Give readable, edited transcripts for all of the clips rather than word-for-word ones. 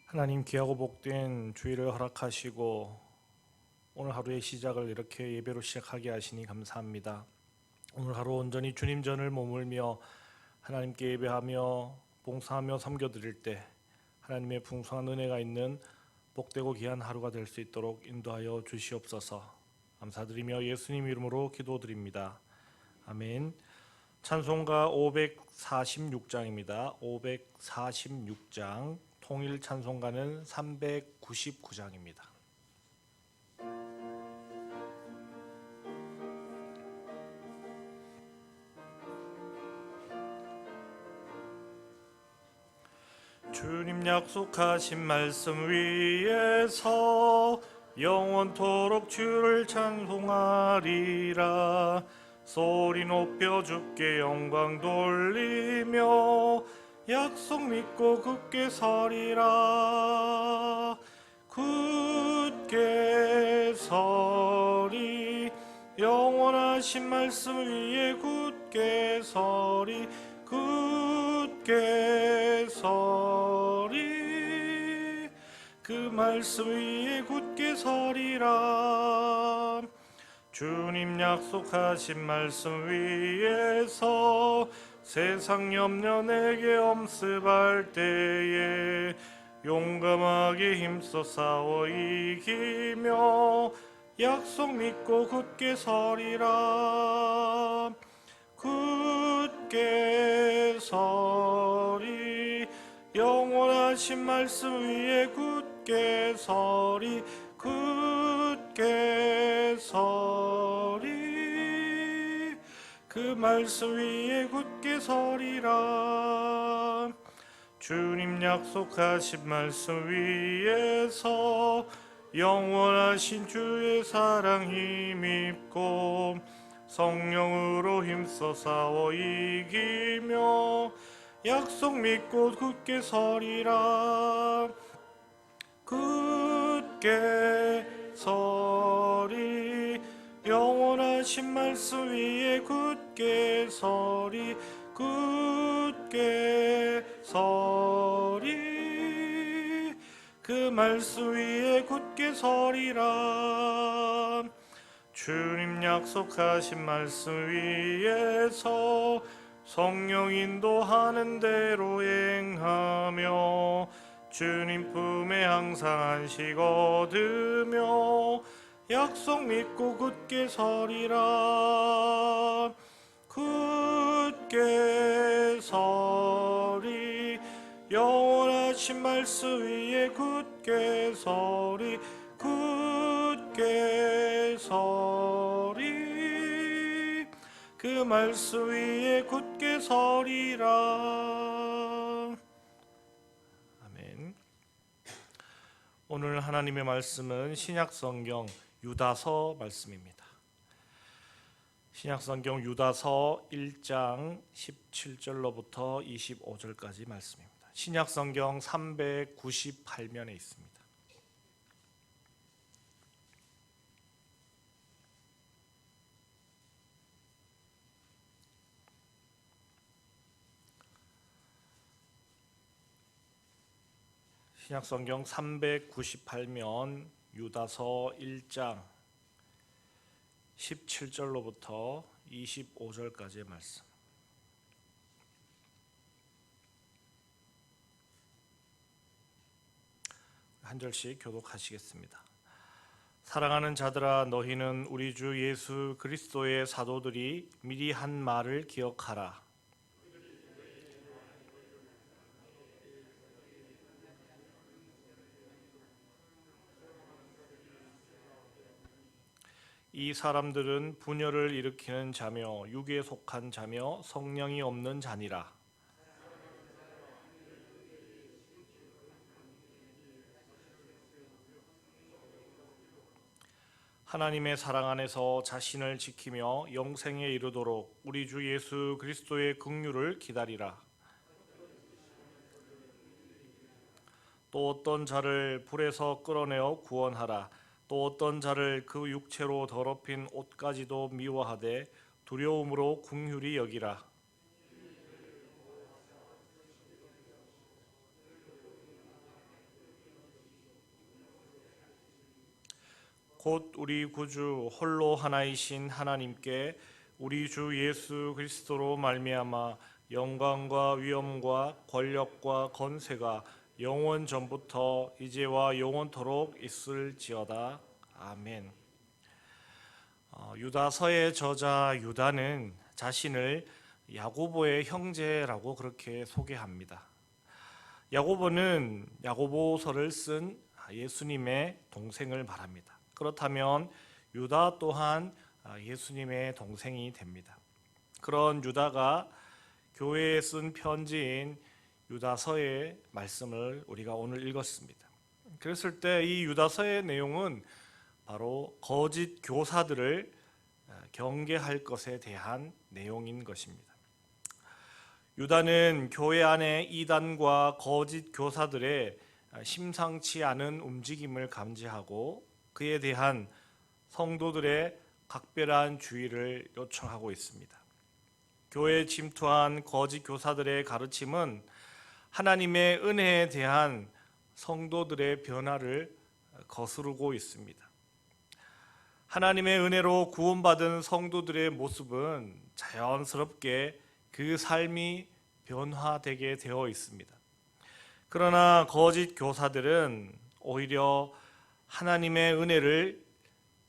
하나님 귀하고 복된 주일을 허락하시고 오늘 하루의 시작을 이렇게 예배로 시작하게 하시니 감사합니다. 오늘 하루 온전히 주님 전을 머물며 하나님께 예배하며 봉사하며 섬겨드릴 때 하나님의 풍성한 은혜가 있는 복되고 귀한 하루가 될 수 있도록 인도하여 주시옵소서. 감사드리며 예수님 이름으로 기도드립니다. 아멘. 찬송가 546장입니다. 546장 통일 찬송가는 399장입니다. 주님 약속하신 말씀 위에서 영원토록 주를 찬송하리라. 소리 높여 주께 영광 돌리며 약속 믿고 굳게 서리라. 굳게 서리 영원하신 말씀 위에 굳게 서리. 굳게 서리 그 말씀 위에 굳게 서리라. 주님 약속하신 말씀 위에서 세상 염려 내게 엄습할 때에 용감하게 힘써 싸워 이기며 약속 믿고 굳게 서리라. 굳게 서리 영원하신 말씀 위에 굳게 서리. 굳게 서리 그 말씀 위에 굳게 서리라. 주님 약속하신 말씀 위에서 영원하신 주의 사랑 힘입고 성령으로 힘써 싸워 이기며 약속 믿고 굳게 서리라. 굳게 서리 영원하신 말씀 위에 굳게 서리. 굳게 서리 그 말씀 위에 굳게 서리라. 주님 약속하신 말씀 위에서 성령 인도하는 대로 행하며 주님 품에 항상 안식 얻으며 약속 믿고 굳게 서리라. 굳게 서리 영원하신 말씀 위에 굳게 서리. 굳게 서리 그 말씀 위에 굳게 서리라. 아멘. 오늘 하나님의 말씀은 신약성경 유다서 말씀입니다. 신약성경 유다서 1장 17절로부터 25절까지 말씀입니다. 신약성경 398면에 있습니다. 신약성경 398면 유다서 1장 17절로부터 25절까지의 말씀. 한 절씩 교독하시겠습니다. 사랑하는 자들아, 너희는 우리 주 예수 그리스도의 사도들이 미리 한 말을 기억하라. 이 사람들은 분열을 일으키는 자며 육에 속한 자며 성령이 없는 자니라. 하나님의 사랑 안에서 자신을 지키며 영생에 이르도록 우리 주 예수 그리스도의 긍휼을 기다리라. 또 어떤 자를 불에서 끌어내어 구원하라. 또 어떤 자를 그 육체로 더럽힌 옷까지도 미워하되 두려움으로 긍휼히 여기라. 곧 우리 구주 홀로 하나이신 하나님께 우리 주 예수 그리스도로 말미암아 영광과 위엄과 권력과 권세가 영원 전부터 이제와 영원토록 있을지어다. 아멘. 유다서의 저자 유다는 자신을 야고보의 형제라고 그렇게 소개합니다. 야고보는 야고보서를 쓴 예수님의 동생을 말합니다. 그렇다면 유다 또한 예수님의 동생이 됩니다. 그런 유다가 교회에 쓴 편지인 유다서의 말씀을 우리가 오늘 읽었습니다. 그랬을 때 이 유다서의 내용은 바로 거짓 교사들을 경계할 것에 대한 내용인 것입니다. 유다는 교회 안에 이단과 거짓 교사들의 심상치 않은 움직임을 감지하고 그에 대한 성도들의 각별한 주의를 요청하고 있습니다. 교회에 침투한 거짓 교사들의 가르침은 하나님의 은혜에 대한 성도들의 변화를 거스르고 있습니다. 하나님의 은혜로 구원받은 성도들의 모습은 자연스럽게 그 삶이 변화되게 되어 있습니다. 그러나 거짓 교사들은 오히려 하나님의 은혜를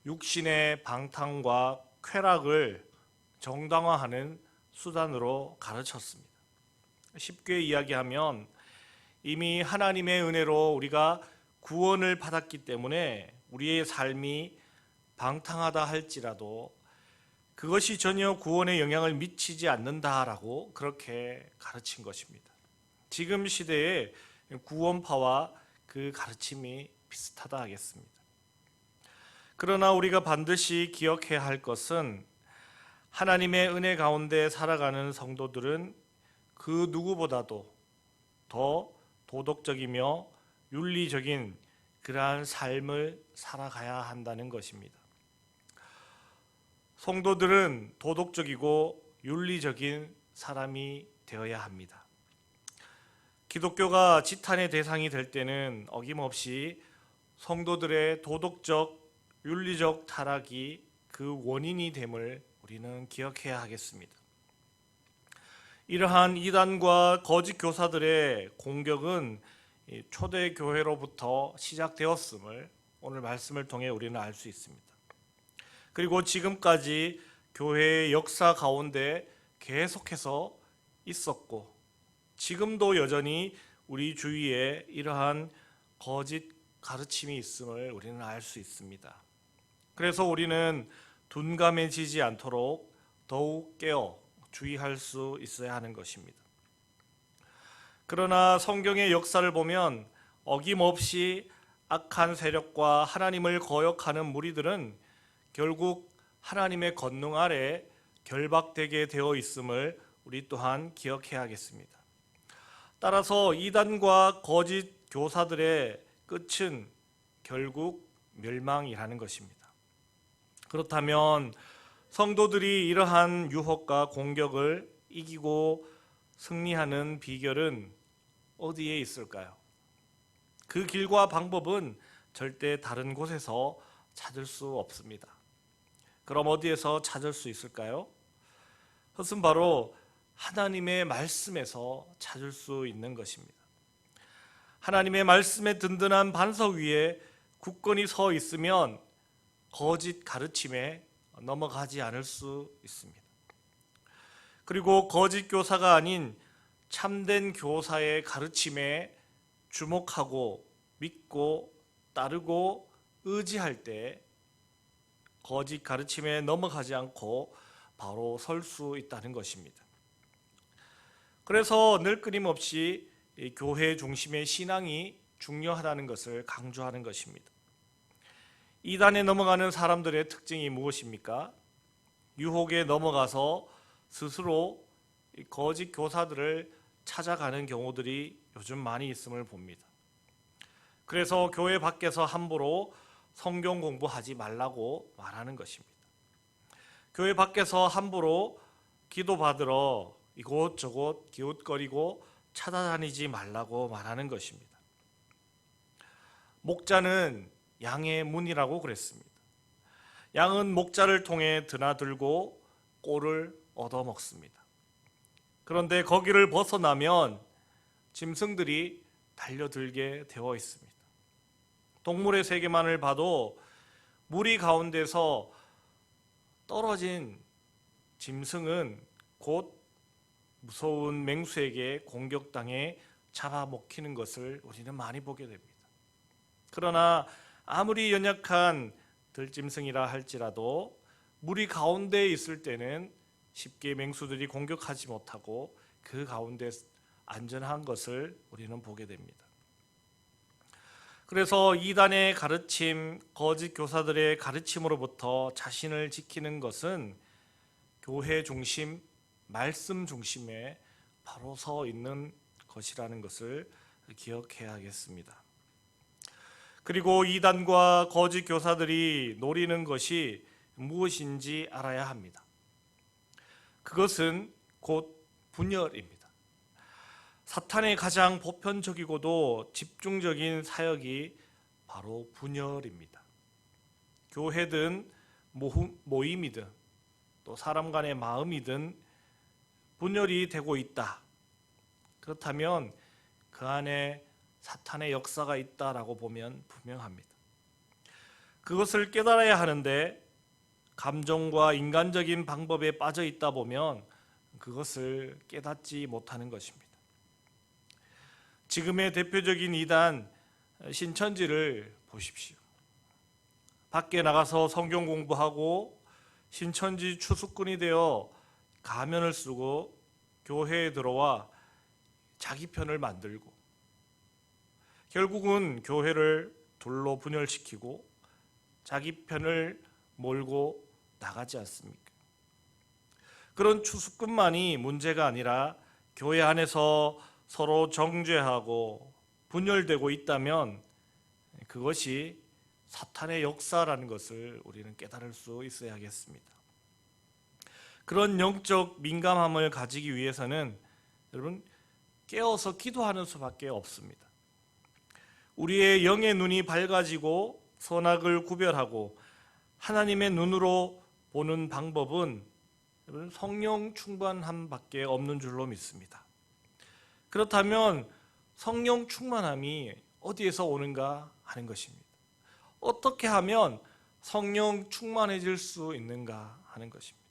육신의 방탕과 쾌락을 정당화하는 수단으로 가르쳤습니다. 쉽게 이야기하면 이미 하나님의 은혜로 우리가 구원을 받았기 때문에 우리의 삶이 방탕하다 할지라도 그것이 전혀 구원에 영향을 미치지 않는다라고 그렇게 가르친 것입니다. 지금 시대의 구원파와 그 가르침이 비슷하다 하겠습니다. 그러나 우리가 반드시 기억해야 할 것은 하나님의 은혜 가운데 살아가는 성도들은 그 누구보다도 더 도덕적이며 윤리적인 그러한 삶을 살아가야 한다는 것입니다. 성도들은 도덕적이고 윤리적인 사람이 되어야 합니다. 기독교가 지탄의 대상이 될 때는 어김없이 성도들의 도덕적, 윤리적 타락이 그 원인이 됨을 우리는 기억해야 하겠습니다. 이러한 이단과 거짓 교사들의 공격은 초대교회로부터 시작되었음을 오늘 말씀을 통해 우리는 알 수 있습니다. 그리고 지금까지 교회의 역사 가운데 계속해서 있었고 지금도 여전히 우리 주위에 이러한 거짓 가르침이 있음을 우리는 알 수 있습니다. 그래서 우리는 둔감해지지 않도록 더욱 깨어 주의할 수 있어야 하는 것입니다. 그러나 성경의 역사를 보면 어김없이 악한 세력과 하나님을 거역하는 무리들은 결국 하나님의 권능 아래 결박되게 되어 있음을 우리 또한 기억해야겠습니다. 따라서 이단과 거짓 교사들의 끝은 결국 멸망이라는 것입니다. 그렇다면 성도들이 이러한 유혹과 공격을 이기고 승리하는 비결은 어디에 있을까요? 그 길과 방법은 절대 다른 곳에서 찾을 수 없습니다. 그럼 어디에서 찾을 수 있을까요? 그것은 바로 하나님의 말씀에서 찾을 수 있는 것입니다. 하나님의 말씀의 든든한 반석 위에 굳건히 서 있으면 거짓 가르침에 넘어가지 않을 수 있습니다. 그리고 거짓 교사가 아닌 참된 교사의 가르침에 주목하고 믿고 따르고 의지할 때 거짓 가르침에 넘어가지 않고 바로 설 수 있다는 것입니다. 그래서 늘 끊임없이 교회 중심의 신앙이 중요하다는 것을 강조하는 것입니다. 이단에 넘어가는 사람들의 특징이 무엇입니까? 유혹에 넘어가서 스스로 거짓 교사들을 찾아가는 경우들이 요즘 많이 있음을 봅니다. 그래서 교회 밖에서 함부로 성경 공부하지 말라고 말하는 것입니다. 교회 밖에서 함부로 기도받으러 이곳저곳 기웃거리고 찾아다니지 말라고 말하는 것입니다. 목자는 양의 문이라고 그랬습니다. 양은 목자를 통해 드나들고 꼴을 얻어먹습니다. 그런데 거기를 벗어나면 짐승들이 달려들게 되어 있습니다. 동물의 세계만을 봐도 무리 가운데서 떨어진 짐승은 곧 무서운 맹수에게 공격당해 잡아먹히는 것을 우리는 많이 보게 됩니다. 그러나 아무리 연약한 들짐승이라 할지라도 무리 가운데 있을 때는 쉽게 맹수들이 공격하지 못하고 그 가운데 안전한 것을 우리는 보게 됩니다. 그래서 이단의 가르침, 거짓 교사들의 가르침으로부터 자신을 지키는 것은 교회 중심, 말씀 중심에 바로 서 있는 것이라는 것을 기억해야겠습니다. 그리고 이단과 거짓 교사들이 노리는 것이 무엇인지 알아야 합니다. 그것은 곧 분열입니다. 사탄의 가장 보편적이고도 집중적인 사역이 바로 분열입니다. 교회든 모임이든 또 사람 간의 마음이든 분열이 되고 있다. 그렇다면 그 안에 사탄의 역사가 있다라고 보면 분명합니다. 그것을 깨달아야 하는데 감정과 인간적인 방법에 빠져 있다 보면 그것을 깨닫지 못하는 것입니다. 지금의 대표적인 이단 신천지를 보십시오. 밖에 나가서 성경 공부하고 신천지 추수꾼이 되어 가면을 쓰고 교회에 들어와 자기 편을 만들고 결국은 교회를 둘로 분열시키고 자기 편을 몰고 나가지 않습니까? 그런 추수꾼만이 문제가 아니라 교회 안에서 서로 정죄하고 분열되고 있다면 그것이 사탄의 역사라는 것을 우리는 깨달을 수 있어야겠습니다. 그런 영적 민감함을 가지기 위해서는 여러분 깨어서 기도하는 수밖에 없습니다. 우리의 영의 눈이 밝아지고 선악을 구별하고 하나님의 눈으로 보는 방법은 성령 충만함밖에 없는 줄로 믿습니다. 그렇다면 성령 충만함이 어디에서 오는가 하는 것입니다. 어떻게 하면 성령 충만해질 수 있는가 하는 것입니다.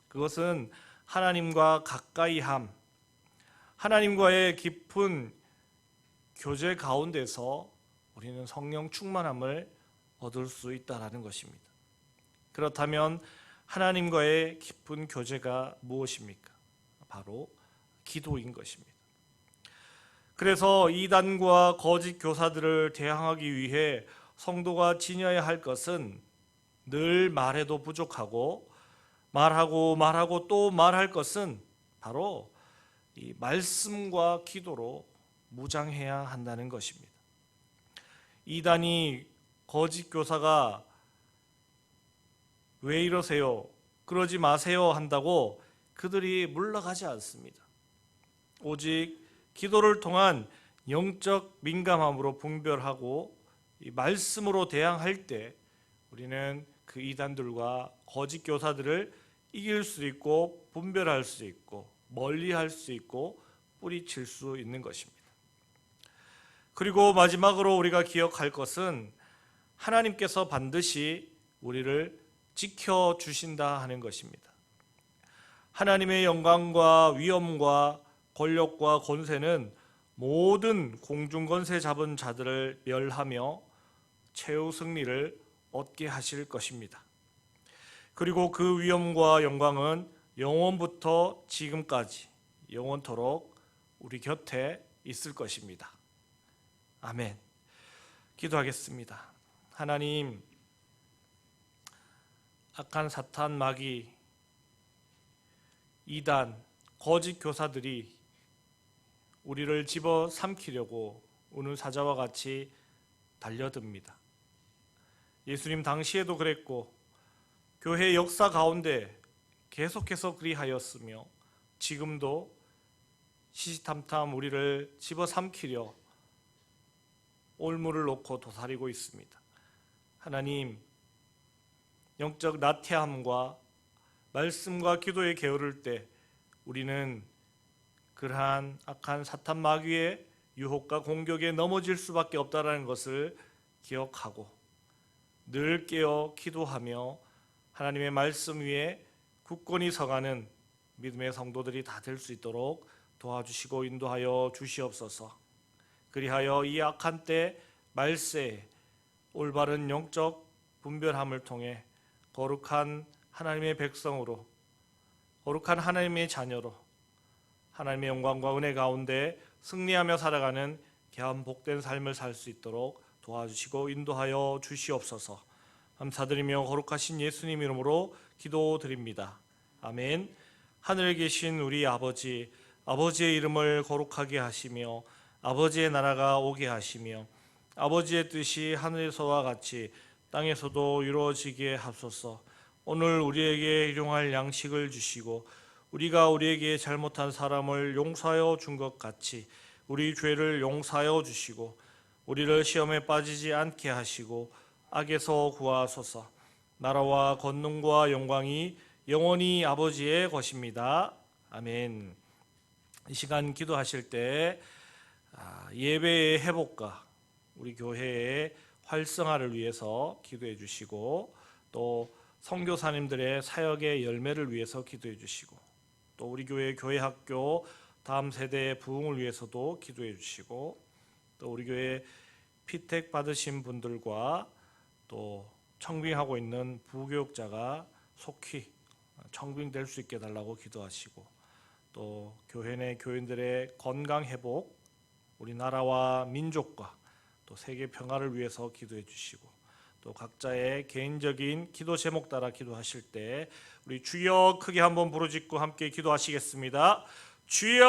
그것은 하나님과 가까이함, 하나님과의 깊은 교제 가운데서 우리는 성령 충만함을 얻을 수 있다는 것입니다. 그렇다면 하나님과의 깊은 교제가 무엇입니까? 바로 기도인 것입니다. 그래서 이단과 거짓 교사들을 대항하기 위해 성도가 지녀야 할 것은 늘 말해도 부족하고 말하고 또 말할 것은 바로 이 말씀과 기도로 무장해야 한다는 것입니다. 이단이 거짓 교사가 왜 이러세요? 그러지 마세요 한다고 그들이 물러가지 않습니다. 오직 기도를 통한 영적 민감함으로 분별하고 이 말씀으로 대항할 때 우리는 그 이단들과 거짓 교사들을 이길 수 있고 분별할 수 있고 멀리할 수 있고 뿌리칠 수 있는 것입니다. 그리고 마지막으로 우리가 기억할 것은 하나님께서 반드시 우리를 지켜주신다 하는 것입니다. 하나님의 영광과 위엄과 권력과 권세는 모든 공중권세 잡은 자들을 멸하며 최후 승리를 얻게 하실 것입니다. 그리고 그 위엄과 영광은 영원부터 지금까지 영원토록 우리 곁에 있을 것입니다. 아멘. 기도하겠습니다. 하나님, 악한 사탄 마귀, 이단, 거짓 교사들이 우리를 집어삼키려고 오늘 사자와 같이 달려듭니다. 예수님 당시에도 그랬고 교회 역사 가운데 계속해서 그리하였으며 지금도 시시탐탐 우리를 집어삼키려 올무를 놓고 도사리고 있습니다. 하나님, 영적 나태함과 말씀과 기도에 게으를 때 우리는 그러한 악한 사탄 마귀의 유혹과 공격에 넘어질 수밖에 없다라는 것을 기억하고 늘 깨어 기도하며 하나님의 말씀 위에 굳건히 서가는 믿음의 성도들이 다 될 수 있도록 도와주시고 인도하여 주시옵소서. 그리하여 이 악한 때 말세에 올바른 영적 분별함을 통해 거룩한 하나님의 백성으로, 거룩한 하나님의 자녀로 하나님의 영광과 은혜 가운데 승리하며 살아가는 귀한 복된 삶을 살 수 있도록 도와주시고 인도하여 주시옵소서. 감사드리며 거룩하신 예수님 이름으로 기도드립니다. 아멘. 하늘에 계신 우리 아버지, 아버지의 이름을 거룩하게 하시며 아버지의 나라가 오게 하시며 아버지의 뜻이 하늘에서와 같이 땅에서도 이루어지게 하소서. 오늘 우리에게 일용할 양식을 주시고 우리가 우리에게 잘못한 사람을 용서하여 준 것 같이 우리 죄를 용서하여 주시고 우리를 시험에 빠지지 않게 하시고 악에서 구하소서. 나라와 권능과 영광이 영원히 아버지의 것입니다. 아멘. 이 시간 기도하실 때 예배의 회복과 우리 교회의 활성화를 위해서 기도해 주시고 또 선교사님들의 사역의 열매를 위해서 기도해 주시고 또 우리 교회 교회학교 다음 세대의 부흥을 위해서도 기도해 주시고 또 우리 교회 피택 받으신 분들과 또 청빙하고 있는 부교육자가 속히 청빙될 수 있게 달라고 기도하시고 또 교회 내 교인들의 건강 회복, 우리나라와 민족과 또 세계 평화를 위해서 기도해 주시고 또 각자의 개인적인 기도 제목 따라 기도하실 때 우리 주여 크게 한번 부르짖고 함께 기도하시겠습니다. 주여